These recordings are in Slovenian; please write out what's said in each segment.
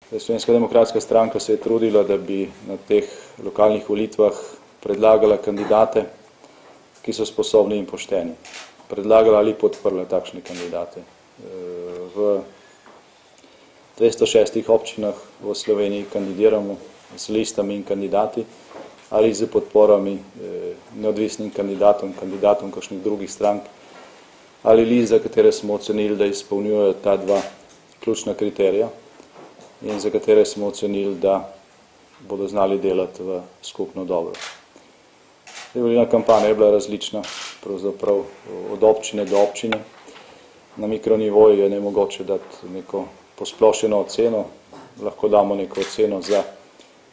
Slovenska demokratska stranka se je trudila, da bi na teh lokalnih volitvah predlagala kandidate, ki so sposobni in pošteni. Predlagala ali podprla takšne kandidate. V 206 občinah v Sloveniji kandidiramo z listami in kandidati ali z podporami neodvisnim kandidatom kakšnih drugih strank, ali list, za katere smo ocenili, da izpolnjujejo ta dva ključna kriterija in za katere smo ocenili, da bodo znali delati v skupno dobro. Volilna kampanja je bila različna, pravzaprav od občine do občine. Na mikronivoju je nemogoče dati neko posplošeno oceno, lahko damo neko oceno za,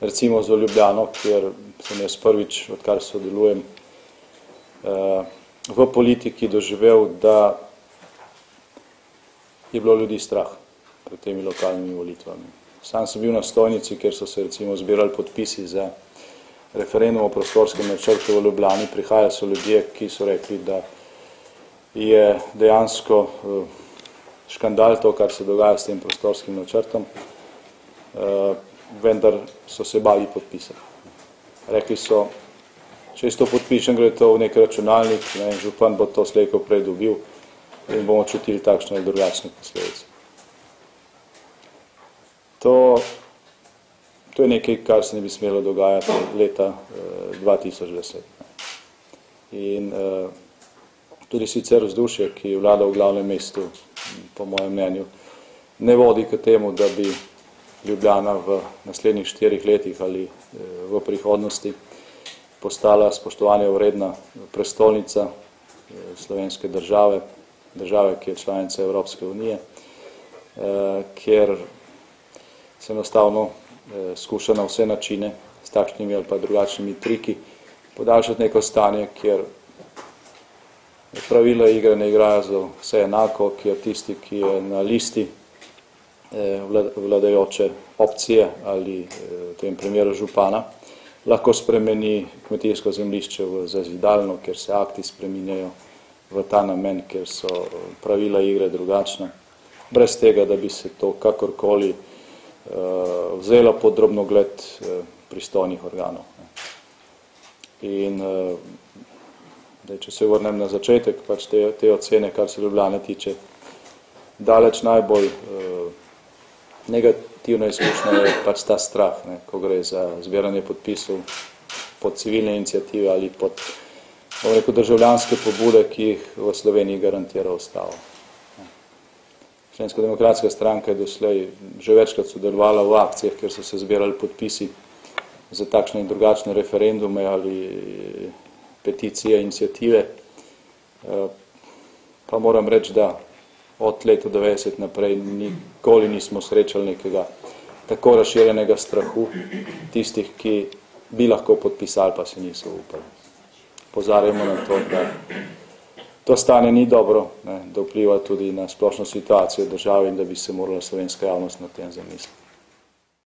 recimo za Ljubljano, kjer sem jaz prvič, odkar sodelujem v politiki, doživel, da je bilo ljudi strah pred temi lokalnimi volitvami. Sam sem bil na stojnici, kjer so se recimo zbirali podpisi za referendum o prostorskem načrtu v Ljubljani. Prihajali so ljudje, ki so rekli, da je dejansko škandal to, kar se dogaja s tem prostorskim načrtom, vendar so se bali podpisati. Rekli so, če jaz to podpišem, gre to v nek računalnik, župan bo to slej ko prej dobil in bomo čutili takšne ali drugačne posledice. To je nekaj, kar se ne bi smelo dogajati leta 2010. In tudi sicer vzdušje, ki vlada v glavnem mestu, po mojem mnenju, ne vodi k temu, da bi Ljubljana v naslednjih 4 letih ali v prihodnosti postala spoštovanja vredna prestolnica slovenske države, ki je članica Evropske unije, kjer se enostavno skuša na vse načine s takšnimi ali pa drugačnimi triki podaljšati neko stanje, kjer pravila igre ne igrajo za vse enako, kjer tisti, ki je na listi vladajoče opcije ali v tem primeru župana, lahko spremeni kmetijsko zemljišče v zazidalno, kjer se akti spreminjajo v ta namen, kjer so pravila igre drugačna, brez tega, da bi se to kakorkoli vzelo pod drobnogled pristojnih organov. In če se vrnem na začetek, pač te ocene, kar se Ljubljane tiče, daleč najbolj negativna izkušnja je pač ta strah, ko gre za zbiranje podpisov pod civilne iniciative ali pod državljanske pobude, ki jih v Sloveniji garantira ustava. Slovenska demokratska stranka je doslej že večkrat sodelovala v akcijah, kjer so se zbirali podpisi za takšne in drugačne referendume ali peticije, iniciative. Pa moram reči, da od leta 90 naprej nikoli nismo srečali nekega tako razširjenega strahu tistih, ki bi lahko podpisali, pa se niso upali. Pozarjamo na to, da to stanje ni dobro, da vpliva tudi na splošno situacijo v državi in da bi se morala slovenska javnost na tem zamisliti.